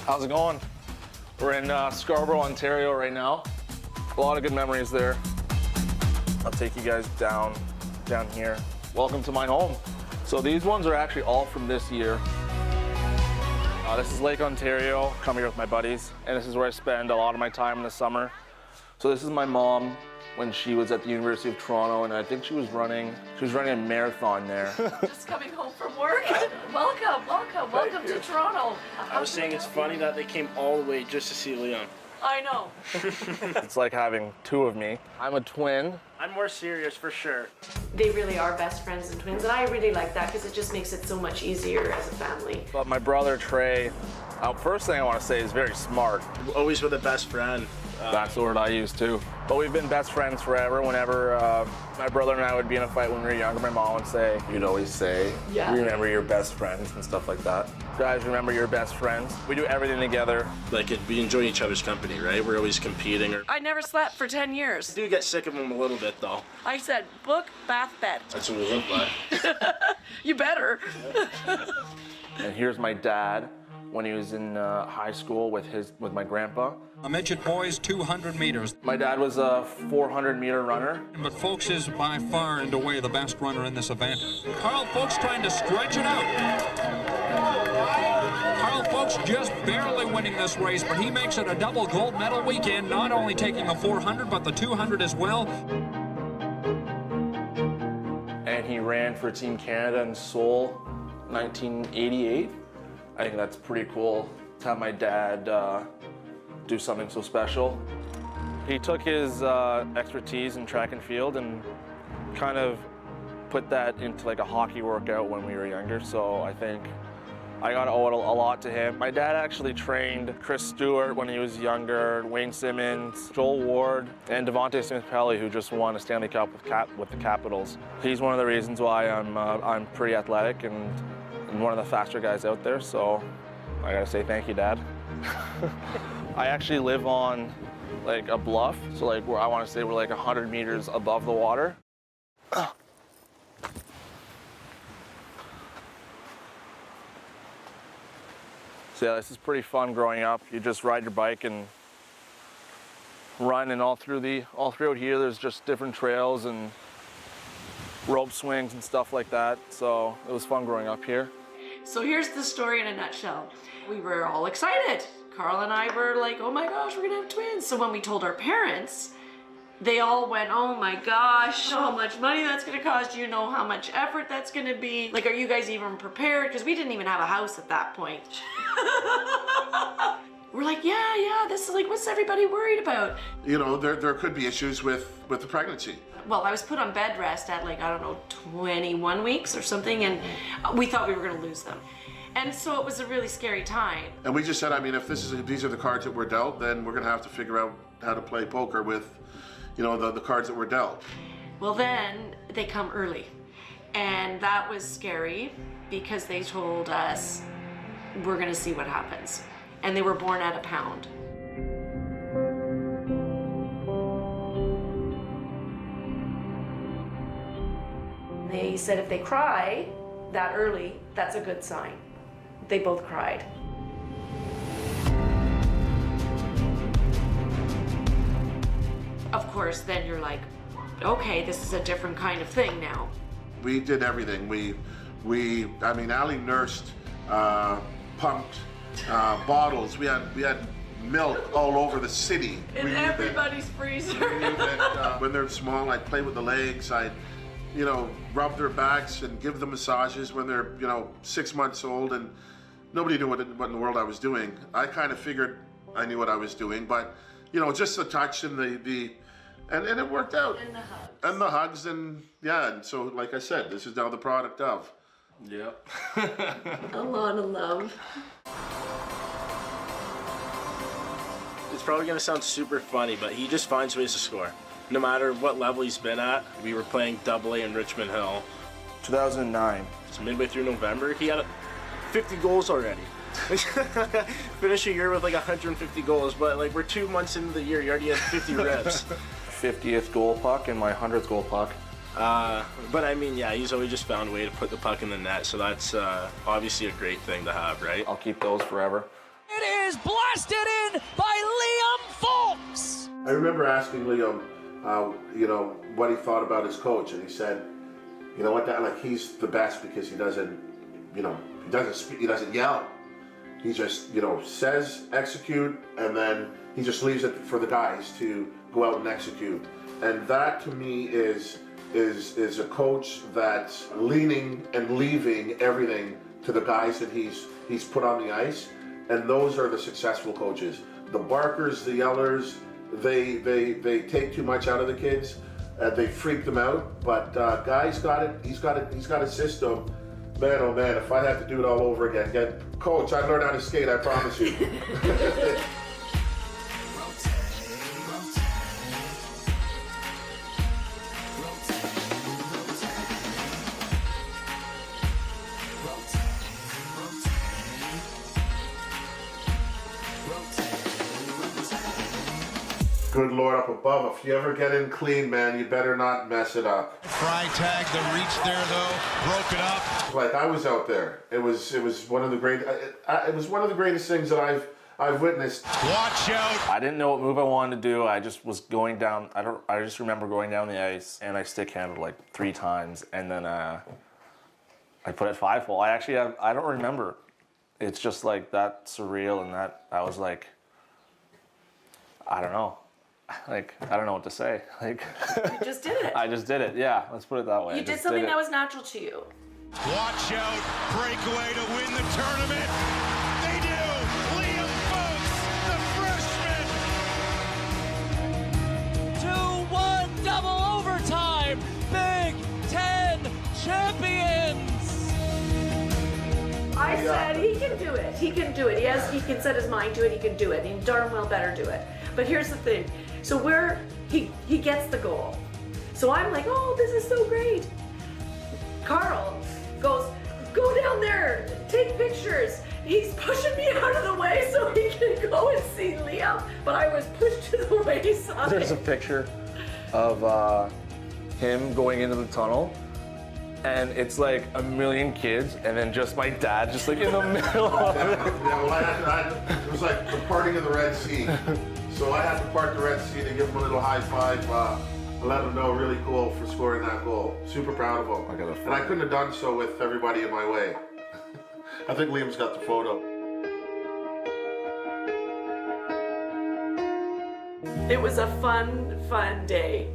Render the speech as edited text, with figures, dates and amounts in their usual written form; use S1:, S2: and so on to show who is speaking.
S1: How's it going? We're in Scarborough, Ontario right now. A lot of good memories there. I'll take you guys down here. Welcome to my home. So these ones are actually all from this year. This is Lake Ontario. Come here with my buddies, and this is where I spend a lot of my time in the summer. So this is my mom when she was at the University of Toronto, and I think she was running a marathon there.
S2: Just coming home from work. Welcome to Toronto.
S3: I was saying it's funny that they came all the way just to see Leon.
S2: I know.
S1: It's like having two of me. I'm a twin.
S3: I'm more serious for sure.
S2: They really are best friends and twins, and I really like that because it just makes it so much easier as a family.
S1: But my brother Trey, first thing I want to say is very smart.
S3: Always with a best friend.
S1: That's the word I use too. But we've been best friends forever. Whenever my brother and I would be in a fight when we were younger, my mom would say, you'd always say,
S2: yeah,
S1: remember your best friends and stuff like that. Guys, remember your best friends. We do everything together.
S3: Like, we enjoy each other's company, right? We're always competing.
S2: I never slept for 10 years.
S3: I do get sick of them a little bit, though.
S2: I said, book, bath, bed.
S3: That's what we live by.
S2: You better.
S1: And here's my dad when he was in high school with my grandpa.
S4: A midget boy's 200 meters.
S1: My dad was a 400-meter runner.
S4: But Folks is by far and away the best runner in this event. Carl Folks trying to stretch it out. Carl Folks just barely winning this race, but he makes it a double gold medal weekend, not only taking the 400, but the 200 as well.
S1: And he ran for Team Canada in Seoul, 1988. I think that's pretty cool to have my dad do something so special. He took his expertise in track and field and kind of put that into like a hockey workout when we were younger, so I think I got to owe it a lot to him. My dad actually trained Chris Stewart when he was younger, Wayne Simmons, Joel Ward, and Devontae Smith-Pelly, who just won a Stanley Cup with the Capitals. He's one of the reasons why I'm pretty athletic and one of the faster guys out there, so I gotta say thank you, Dad. I actually live on like a bluff, so like I want to say we're like 100 meters above the water. So yeah, this is pretty fun growing up. You just ride your bike and run, and all throughout here there's just different trails and rope swings and stuff like that. So it was fun growing up here.
S2: So here's the story in a nutshell. We were all excited. Carl and I were like, oh my gosh, we're gonna have twins. So when we told our parents, they all went, oh my gosh, how much money that's gonna cost, you know how much effort that's gonna be. Like, are you guys even prepared? Because we didn't even have a house at that point. We're like, yeah, this is like, what's everybody worried about?
S5: You know, there could be issues with the pregnancy.
S2: Well, I was put on bed rest at like, I don't know, 21 weeks or something, and we thought we were gonna lose them. And so it was a really scary time. And
S5: we just said, I mean, if these are the cards that we're dealt, then we're gonna have to figure out how to play poker with, you know, the cards that we're dealt.
S2: Well, then they come early. And that was scary because they told us, we're gonna see what happens. And they were born at a pound. They said if they cry that early, that's a good sign. They both cried. Of course, then you're like, okay, this is a different kind of thing now.
S5: We did everything. I mean, Allie nursed, pumped bottles. We had milk all over the city.
S2: In everybody's freezer.
S5: We knew that when they're small, I'd play with the legs. I'd, you know, rub their backs and give them massages when they're, you know, 6 months old, and nobody knew what in the world I was doing. I kind of figured I knew what I was doing, but, you know, just the touch and and it worked out.
S2: And the hugs.
S5: And the hugs, and yeah, and so, like I said, this is now the product of.
S1: Yep.
S2: A lot of love.
S3: It's probably gonna sound super funny, but he just finds ways to score. No matter what level he's been at. We were playing AA in Richmond Hill.
S1: 2009.
S3: So midway through November, he had 50 goals already. Finish a year with like 150 goals, but like we're 2 months into the year, he already has 50 reps.
S1: 50th goal puck and my 100th goal puck.
S3: But I mean, yeah, he's always just found a way to put the puck in the net, so that's obviously a great thing to have, right?
S1: I'll keep those forever.
S4: It
S6: is blasted in by Liam Folks.
S5: I remember asking Liam, you know, what he thought about his coach, and he said, you know what, like he's the best because he doesn't, you know, he doesn't speak, he doesn't yell. He just, you know, says execute, and then he just leaves it for the guys to go out and execute. And that to me is a coach that's leaning and leaving everything to the guys that he's put on the ice, and those are the successful coaches. The barkers, the yellers, they take too much out of the kids, they freak them out. But Guy's got it. He's got a system. Man, oh man, if I had to do it all over again, coach, I'd learn how to skate. I promise you. Good Lord up above, if you ever get in clean, man, you better not mess it up.
S7: Fry tag, the reach there though, broke it up.
S5: Like I was out there, it was one of the greatest things that I've witnessed.
S7: Watch out!
S1: I didn't know what move I wanted to do. I just was going down. I just remember going down the ice and I stick handled like 3 times, and then I put it 5-hole. I don't remember. It's just like that surreal, and that I was like, I don't know. Like, I don't know what to say. Like,
S2: You just did it.
S1: I just did it. Yeah, let's put it that way.
S2: You did something that was natural to you.
S7: Watch out! Breakaway to win the tournament. They do. Liam Folks, the freshman.
S6: 2-1 double overtime. Big Ten champions.
S2: I said he can do it. He can do it. Yes, he can set his mind to it. He can do it. He darn well better do it. But here's the thing. So he gets the goal. So I'm like, oh, this is so great. Carl goes, go down there, take pictures. He's pushing me out of the way so he can go and see Liam. But I was pushed to the wayside.
S1: There's a picture of him going into the tunnel, and it's like a million kids, and then just my dad just like in the middle of it.
S5: Yeah, well, it was like the parting of the Red Sea. So I had to part the Red Sea to give him a little high five, let him know really cool for scoring that goal. Super proud of him. And I couldn't have done so with everybody in my way. I think Liam's got the photo.
S2: It was a fun day.